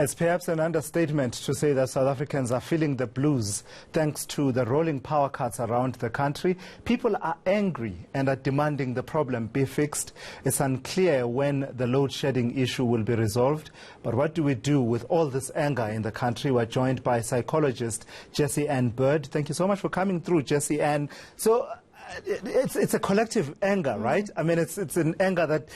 It's perhaps an understatement to say that South Africans are feeling the blues thanks to the rolling power cuts around the country. People are angry and are demanding the problem be fixed. It's unclear when the load shedding issue will be resolved. But what do we do with all this anger in the country? We're joined by psychologist Jessie Ann Bird. Thank you so much for coming through, Jessie Ann. So it's a collective anger, right? I mean, it's an anger that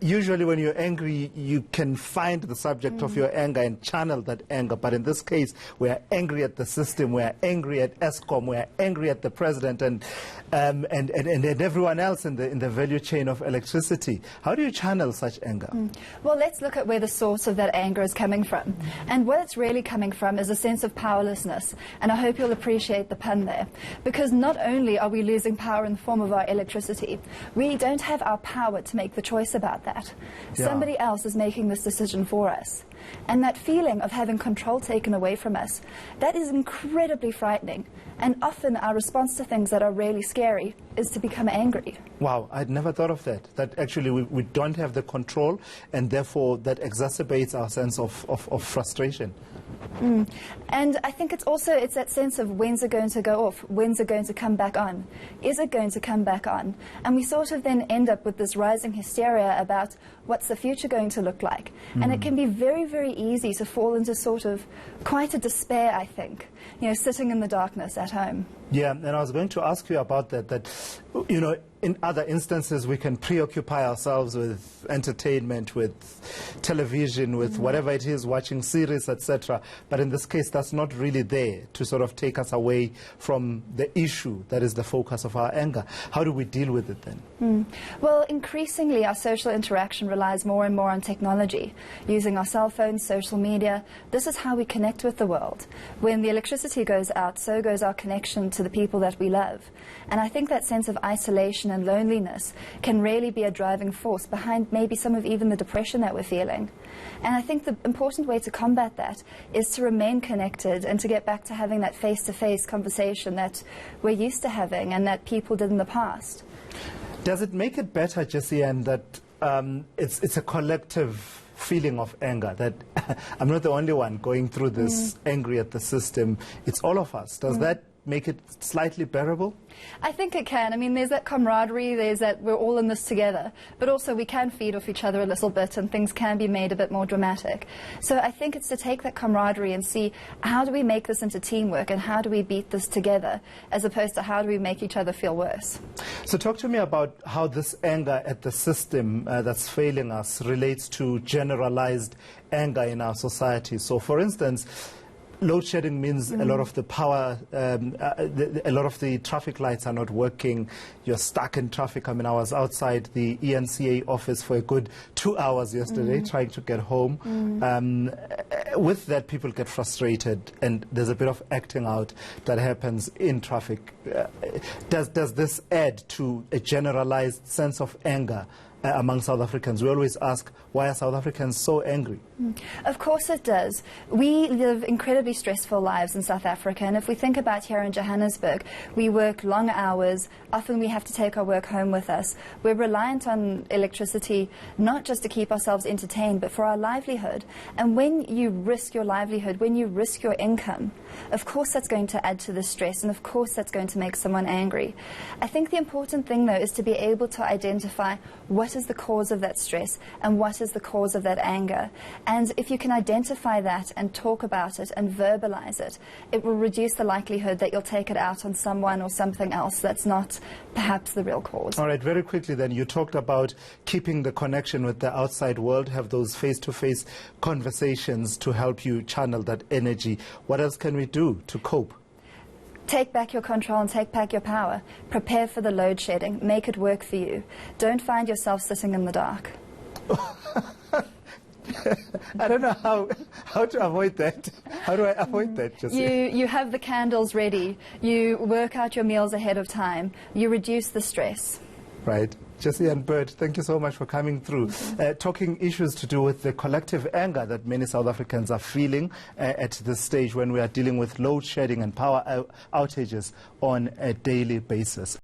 usually when you're angry, you can find the subject of your anger and channel that anger. But in this case, we are angry at the system, we are angry at Eskom, we are angry at the president and everyone else in the value chain of electricity. How do you channel such anger? Well, let's look at where the source of that anger is coming from. And what it's really coming from is a sense of powerlessness. And I hope you'll appreciate the pun there. Because not only are we losing power in the form of our electricity, we don't have our power to make the choice about that. Yeah. Somebody else is making this decision for us. And that feeling of having control taken away from us, that is incredibly frightening. And often our response to things that are really scary is to become angry. Wow, I'd never thought of that. That actually we don't have the control, and therefore that exacerbates our sense of frustration. And I think it's that sense of when's it going to go off, when's it going to come back on, is it going to come back on? And we sort of then end up with this rising hysteria about what's the future going to look like. And it can be very, very easy to fall into sort of quite a despair, I think, sitting in the darkness at home. Yeah, and I was going to ask you about that, in other instances we can preoccupy ourselves with entertainment, with television, with whatever it is, watching series, etc. But in this case, that's not really there to sort of take us away from the issue that is the focus of our anger. How do we deal with it then? Well, increasingly our social interaction relies more and more on technology. Using our cell phones, social media, this is how we connect with the world. When the electricity goes out, so goes our connection to the people that we love. And I think that sense of isolation and loneliness can really be a driving force behind maybe some of even the depression that we're feeling. And I think the important way to combat that is to remain connected and to get back to having that face-to-face conversation that we're used to having and that people did in the past. Does it make it better, Jessie Ann, that it's a collective feeling of anger, that I'm not the only one going through this angry at the system, it's all of us? Does that make it slightly bearable? I think it can. I mean, there's that camaraderie, there's that we're all in this together, but also we can feed off each other a little bit and things can be made a bit more dramatic. So I think it's to take that camaraderie and see how do we make this into teamwork and how do we beat this together as opposed to how do we make each other feel worse. So talk to me about how this anger at the system that's failing us relates to generalized anger in our society. So for instance, load shedding means a lot of the power, a lot of the traffic lights are not working. You're stuck in traffic. I mean, I was outside the ENCA office for a good 2 hours yesterday trying to get home. With that, people get frustrated, and there's a bit of acting out that happens in traffic. Does this add to a generalized sense of anger among South Africans? We always ask, why are South Africans so angry? Of course it does. We live incredibly stressful lives in South Africa, and if we think about here in Johannesburg, we work long hours, often we have to take our work home with us. We're reliant on electricity not just to keep ourselves entertained, but for our livelihood. And when you risk your livelihood, when you risk your income, of course that's going to add to the stress, and of course that's going to make someone angry. I think the important thing, though, is to be able to identify what is the cause of that stress and what is the cause of that anger. And if you can identify that and talk about it and verbalize it, it will reduce the likelihood that you'll take it out on someone or something else that's not perhaps the real cause. All right, very quickly then, you talked about keeping the connection with the outside world, have those face-to-face conversations to help you channel that energy. What else can we do to cope? Take back your control and take back your power. Prepare for the load shedding. Make it work for you. Don't find yourself sitting in the dark. I don't know how to avoid that. How do I avoid that? You have the candles ready. You work out your meals ahead of time. You reduce the stress. Right. Jessie Ann Bird, thank you so much for coming through. Talking issues to do with the collective anger that many South Africans are feeling at this stage when we are dealing with load shedding and power outages on a daily basis.